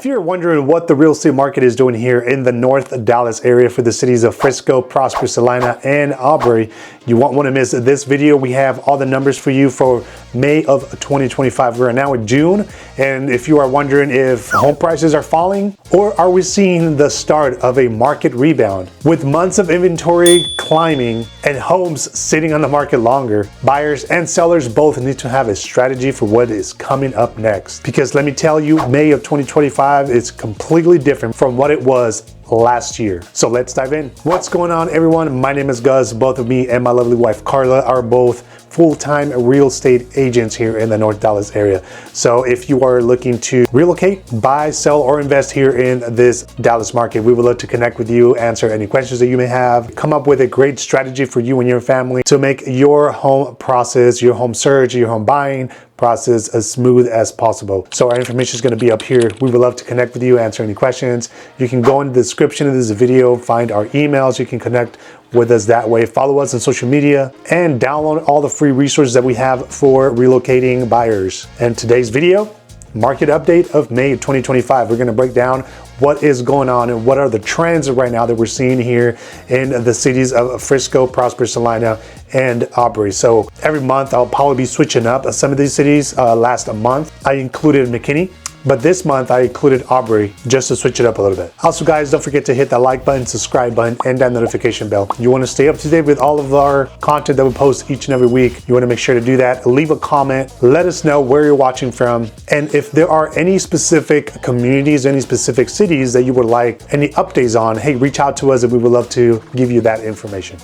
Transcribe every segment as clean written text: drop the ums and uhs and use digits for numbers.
If you're wondering what the real estate market is doing here in the North Dallas area for the cities of Frisco, Prosper, Celina, and Aubrey, you won't want to miss this video. We have all the numbers for you for May of 2025. We're now in June, and if you are wondering if home prices are falling or are we seeing the start of a market rebound, with months of inventory climbing and homes sitting on the market longer, buyers and sellers both need to have a strategy for what is coming up next. Because let me tell you, May of 2025 is completely different from what it was last year. So let's dive in. What's going on, everyone? My name is Gus. Both of me and my lovely wife Karla are both full-time real estate agents here in the North Dallas area. So if you are looking to relocate, buy, sell, or invest here in this Dallas market, we would love to connect with you, answer any questions that you may have, come up with a great strategy for you and your family to make your home process, your home search, your home buying process as smooth as possible. So our information is going to be up here. We would love to connect with you, answer any questions. You can go in the description of this video, find our emails. You can connect with us that way. Follow us on social media and download all the free resources that we have for relocating buyers. And today's video, market update of May 2025. We're going to break down what is going on and what are the trends right now that we're seeing here in the cities of Frisco, Prosper, Celina, and Aubrey. So every month I'll probably be switching up some of these cities. Last month I included McKinney, but this month I included Aubrey just to switch it up a little bit. Also, guys, don't forget to hit that like button, subscribe button, and that notification bell. You want to stay up to date with all of our content that we post each and every week. You want to make sure to do that. Leave a comment. Let us know where you're watching from. And if there are any specific communities, any specific cities that you would like any updates on, hey, reach out to us and we would love to give you that information.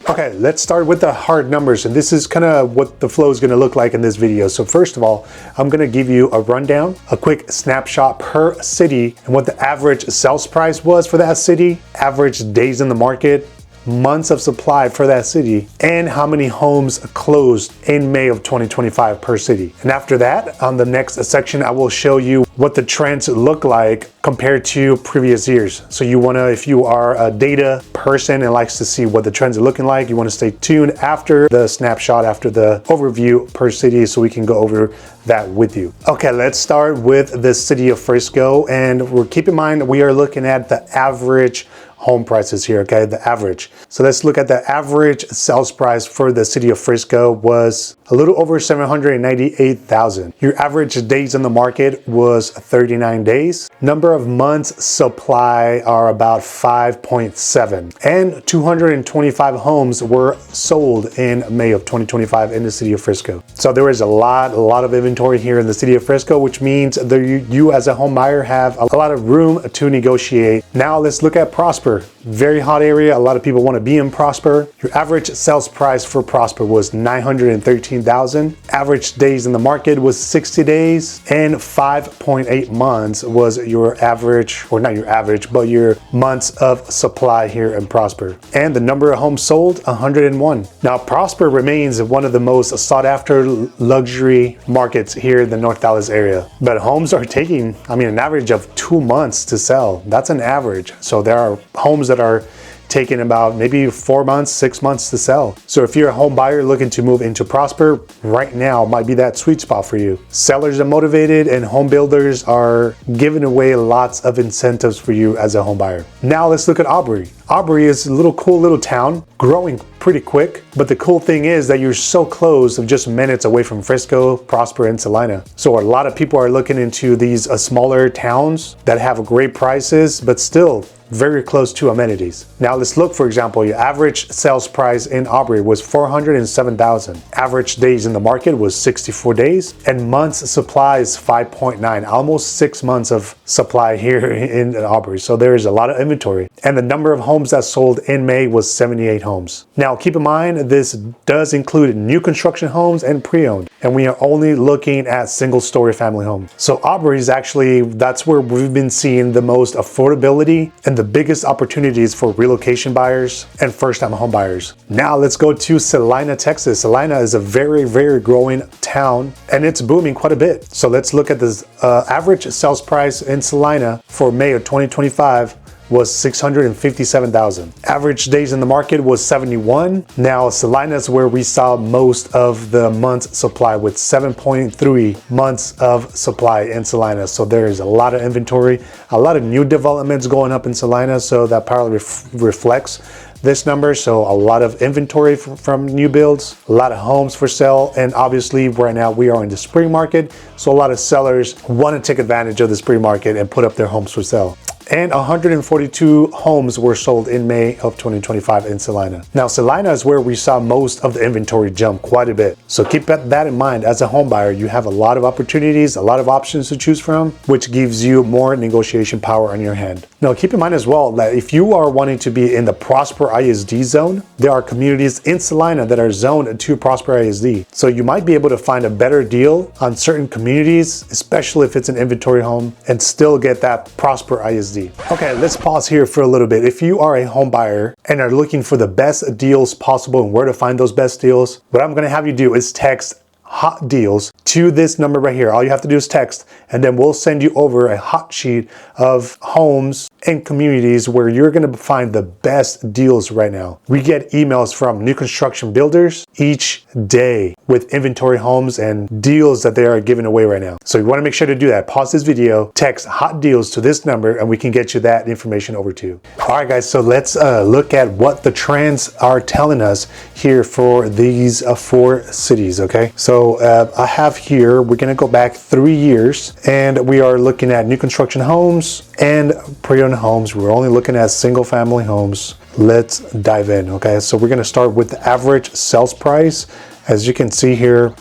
Okay, let's start with the hard numbers, and this is kind of what the flow is going to look like in this video. So first of all, I'm going to give you a rundown, a quick snapshot per city, and what the average sales price was for that city, average days in the market, months of supply for that city, and how many homes closed in May of 2025 per city. And after that, on the next section, I will show you what the trends look like compared to previous years. So you want to, if you are a data person and likes to see what the trends are looking like, you want to stay tuned after the snapshot, after the overview per city, so we can go over that with you. Okay, let's start with the city of Frisco, and we're keep in mind we are looking at the average home prices here, okay, the average. So let's look at the average sales price for the city of Frisco was a little over $798,000. Your average days in the market was 39 days. Number of months supply are about 5.7, and 225 homes were sold in May of 2025 in the city of Frisco. So there is a lot of inventory here in the city of Frisco, which means that you as a home buyer have a lot of room to negotiate. Now let's look at Prosper. Very hot area. A lot of people want to be in Prosper. Your average sales price for Prosper was $913,000. Average days in the market was 60 days, and 5.8 months was your average, or not your average, but your months of supply here in Prosper. And the number of homes sold, 101. Now, Prosper remains one of the most sought after luxury markets here in the North Dallas area. But homes are taking, an average of 2 months to sell. That's an average. So there are homes that are taking about maybe 4 months, 6 months to sell. So if you're a home buyer looking to move into Prosper, right now might be that sweet spot for you. Sellers are motivated and home builders are giving away lots of incentives for you as a home buyer. Now let's look at Aubrey. Aubrey is a cool little town, growing pretty quick, but the cool thing is that you're so close, of just minutes away from Frisco, Prosper, and Celina. So a lot of people are looking into these smaller towns that have great prices, but still very close to amenities. Now let's look, for example, your average sales price in Aubrey was $407,000. Average days in the market was 64 days, and months supply is 5.9, almost 6 months of supply here in Aubrey. So there is a lot of inventory. And the number of homes that sold in May was 78 homes. Now keep in mind, this does include new construction homes and pre-owned, and we are only looking at single-story family homes. So Aubrey is actually, that's where we've been seeing the most affordability and the biggest opportunities for relocation buyers and first-time home buyers. Now let's go to Celina, Texas. Celina is a very growing town, and it's booming quite a bit. So let's look at this average sales price in Celina for May of 2025 was 657,000. Average days in the market was 71. Now Celina is where we saw most of the month's supply with 7.3 months of supply in Celina. So there is a lot of inventory, a lot of new developments going up in Celina, so that probably reflects this number. So a lot of inventory from new builds, a lot of homes for sale, and obviously right now we are in the spring market, so a lot of sellers want to take advantage of the spring market and put up their homes for sale. And 142 homes were sold in May of 2025 in Celina. Now, Celina is where we saw most of the inventory jump quite a bit. So keep that in mind. As a home buyer, you have a lot of opportunities, a lot of options to choose from, which gives you more negotiation power on your hand. Now, keep in mind as well that if you are wanting to be in the Prosper ISD zone, there are communities in Celina that are zoned to Prosper ISD. So you might be able to find a better deal on certain communities, especially if it's an inventory home, and still get that Prosper ISD. Okay, let's pause here for a little bit. If you are a home buyer and are looking for the best deals possible and where to find those best deals, what I'm gonna have you do is text hot deals to this number right here. All you have to do is text, and then we'll send you over a hot sheet of homes and communities where you're going to find the best deals right now. We get emails from new construction builders each day with inventory homes and deals that they are giving away right now. So you want to make sure to do that. Pause this video, text hot deals to this number, and we can get you that information over to you. All right, guys, so let's look at what the trends are telling us here for these 4 cities, okay? So I have here, we're gonna go back 3 years, and we are looking at new construction homes and pre-owned homes. We're only looking at single family homes. Let's dive in, okay? So we're gonna start with the average sales price. As you can see here,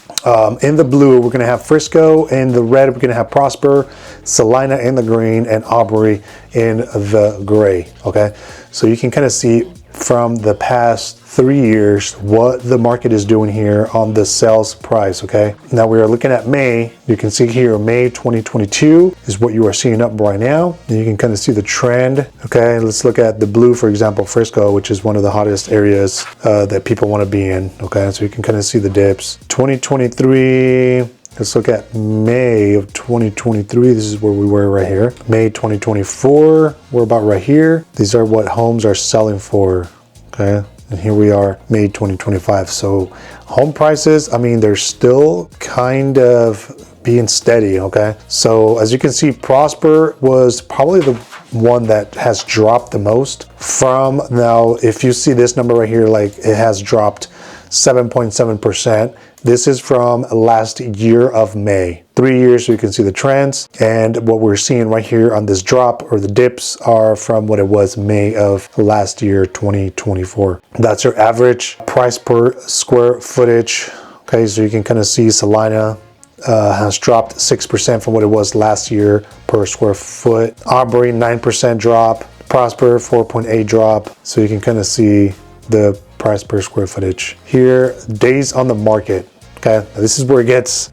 in the blue, we're gonna have Frisco. In the red, we're gonna have Prosper, Celina in the green, and Aubrey in the gray, okay? So you can kind of see from the past 3 years what the market is doing here on the sales price, okay? Now we are looking at May. You can see here May 2022 is what you are seeing up right now. And you can kind of see the trend, okay? Let's look at the blue, for example, Frisco, which is one of the hottest areas that people want to be in, okay? So you can kind of see the dips. 2023, let's look at May of 2023. This is where we were right here. May 2024, we're about right here. These are what homes are selling for, okay? And here we are, May 2025. So home prices, I mean, they're still kind of being steady, okay? So as you can see, Prosper was probably the one that has dropped the most from. Now, if you see this number right here, like it has dropped 7.7%. This is from last year of May. 3 years, so you can see the trends. And what we're seeing right here on this drop or the dips are from what it was May of last year, 2024. That's your average price per square footage. Okay, so you can kind of see Celina has dropped 6% from what it was last year per square foot. Aubrey, 9% drop. Prosper, 4.8 drop. So you can kind of see the price per square footage. Here, days on the market. Okay, now this is where it gets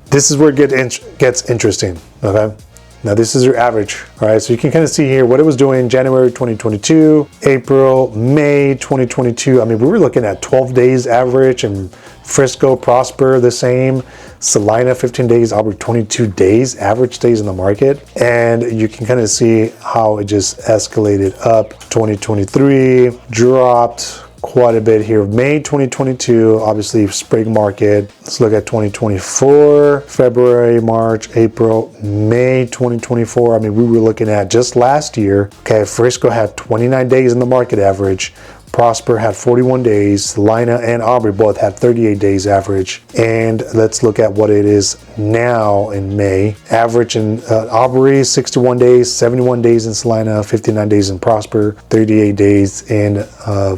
interesting. Okay, now this is your average. All right, so you can kind of see here what it was doing January 2022, April, May 2022. I mean, we were looking at 12 days average, and Frisco, Prosper the same, Celina 15 days, Aubrey 22 days average days in the market, and you can kind of see how it just escalated up. 2023 dropped quite a bit here. May 2022, obviously spring market. Let's look at 2024, February, March, April, May 2024. I mean, we were looking at just last year. Okay, Frisco had 29 days in the market average. Prosper had 41 days. Celina and Aubrey both had 38 days average. And let's look at what it is now in May. Average in Aubrey, 61 days, 71 days in Celina, 59 days in Prosper, 38 days in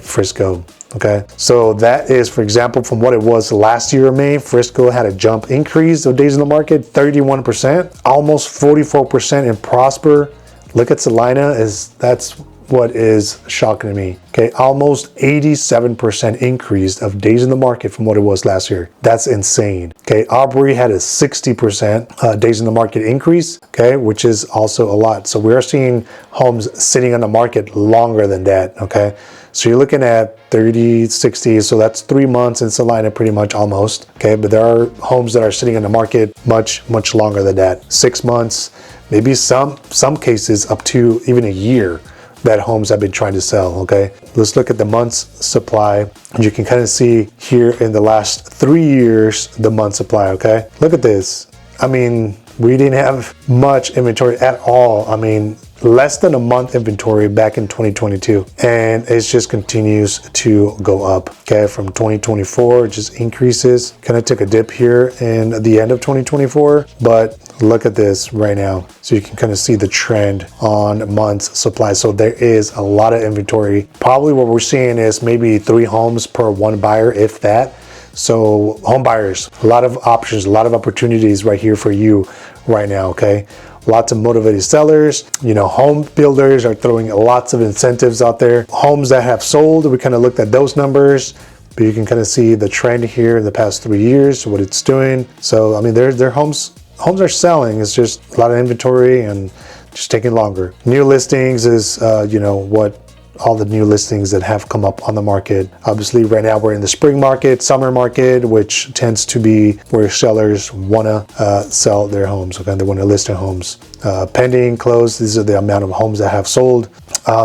Frisco. Okay, so that is, for example, from what it was last year in May. Frisco had a jump increase of days in the market, 31%, almost 44% in Prosper. Look at Celina, that's what is shocking to me. Okay, almost 87% increase of days in the market from what it was last year. That's insane. Okay, Aubrey had a 60% days in the market increase, okay, which is also a lot. So we're seeing homes sitting on the market longer than that, okay? So you're looking at 30, 60, so that's 3 months in Celina pretty much almost, okay? But there are homes that are sitting on the market much, much longer than that. 6 months, maybe some cases up to even a year. that homes have been trying to sell, okay? Let's look at the month's supply. And you can kind of see here in the last 3 years, the month supply, okay? Look at this. I mean, we didn't have much inventory at all. I mean, less than a month inventory back in 2022, and it just continues to go up. Okay, from 2024 it just increases. Kind of took a dip here in the end of 2024, but look at this right now. So you can kind of see the trend on months supply. So there is a lot of inventory. Probably what we're seeing is maybe 3 homes per 1 buyer, if that. So home buyers, a lot of options, a lot of opportunities right here for you right now, okay? Lots of motivated sellers. You know, home builders are throwing lots of incentives out there. Homes that have sold, we kind of looked at those numbers, but you can kind of see the trend here in the past 3 years, what it's doing. So, I mean, their homes are selling. It's just a lot of inventory and just taking longer. New listings is, you know, what all the new listings that have come up on the market. Obviously, right now we're in the spring market, summer market, which tends to be where sellers want to sell their homes. Okay, they want to list their homes. Pending, closed, these are the amount of homes that have sold.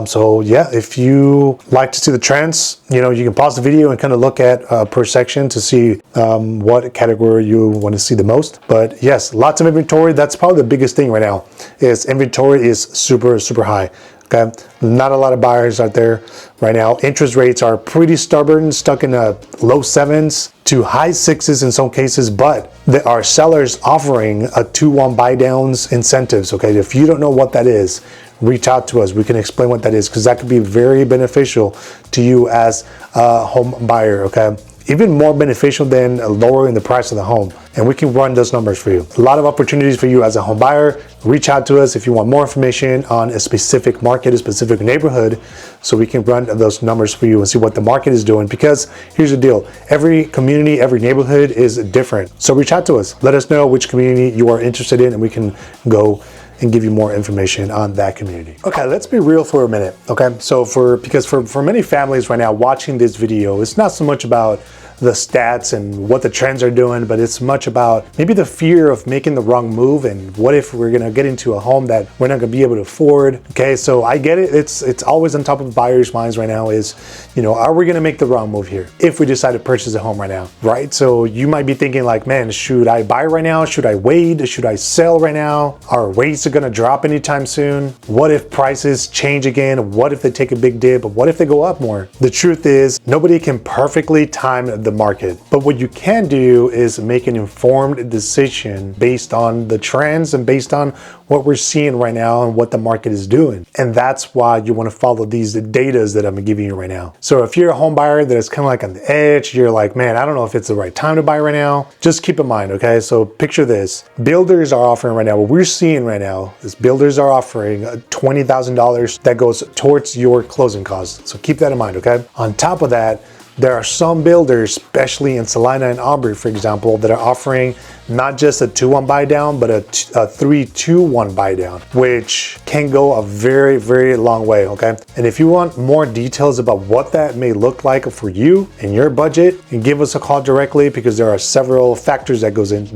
So yeah, if you like to see the trends, you know, you can pause the video and kind of look at per section to see what category you want to see the most. But yes, lots of inventory. That's probably the biggest thing right now, is inventory is super, super high. Okay, not a lot of buyers out there right now. Interest rates are pretty stubborn, stuck in the low 7s to high 6s in some cases, but there are sellers offering a 2-1 buy downs incentives. Okay, if you don't know what that is, reach out to us. We can explain what that is, because that could be very beneficial to you as a home buyer. Okay, even more beneficial than lowering the price of the home. And we can run those numbers for you. A lot of opportunities for you as a home buyer. Reach out to us if you want more information on a specific market, a specific neighborhood, so we can run those numbers for you and see what the market is doing. Because here's the deal, every community, every neighborhood is different. So reach out to us. Let us know which community you are interested in, and we can go and give you more information on that community. Okay, let's be real for a minute. Okay, so because for many families right now watching this video, it's not so much about the stats and what the trends are doing, but it's much about maybe the fear of making the wrong move, and what if we're gonna get into a home that we're not gonna be able to afford. Okay, so I get it. It's always on top of buyers' minds right now is, you know, are we gonna make the wrong move here if we decide to purchase a home right now, right? So you might be thinking like, man, should I buy right now? Should I wait? Should I sell right now? Are rates gonna drop anytime soon? What if prices change again? What if they take a big dip? What if they go up more? The truth is, nobody can perfectly time the market, but what you can do is make an informed decision based on the trends and based on what we're seeing right now and what the market is doing. And that's why you want to follow these datas that I'm giving you right now. So if you're a home buyer that is kind of like on the edge, you're like, man, I don't know if it's the right time to buy right now, just keep in mind, okay? So picture this. Builders are offering right now, what we're seeing right now is builders are offering $20,000 that goes towards your closing costs. So keep that in mind, okay? On top of that, there are some builders, especially in Celina and Aubrey, for example, that are offering not just a 2-1 buy down, but a 3-2-1 buy down, which can go a very, very long way, okay? And if you want more details about what that may look like for you and your budget, and give us a call directly, because there are several factors that goes into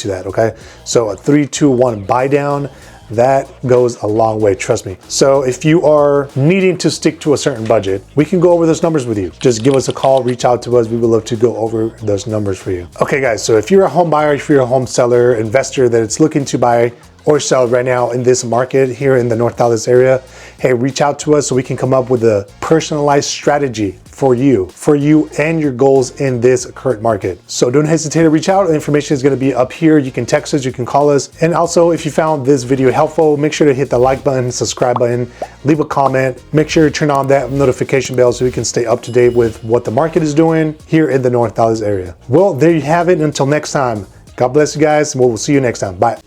that, okay? So a 3-2-1 buy down, that goes a long way, trust me. So if you are needing to stick to a certain budget, we can go over those numbers with you. Just give us a call, reach out to us. We would love to go over those numbers for you. Okay guys, so if you're a home buyer, if you're a home seller, investor that is looking to buy or sell right now in this market here in the North Dallas area, hey, reach out to us so we can come up with a personalized strategy for you and your goals in this current market. So don't hesitate to reach out. The information is going to be up here. You can text us, you can call us. And also, if you found this video helpful, make sure to hit the like button, subscribe button, leave a comment, make sure to turn on that notification bell so we can stay up to date with what the market is doing here in the North Dallas area. Well, there you have it. Until next time, God bless you guys, and we'll see you next time. Bye.